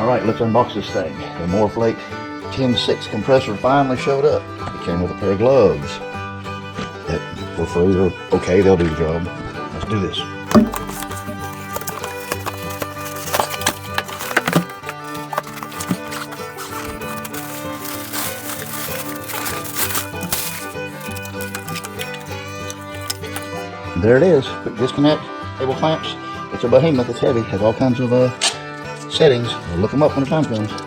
Alright, let's unbox this thing. The MOORFlate TenSix compressor finally showed up. It came with a pair of gloves that for free or okay, they'll do the job. Let's do this. There it is. Quick disconnect, cable clamps. It's a behemoth, it's heavy, has all kinds of settings. We'll look them up when the time comes.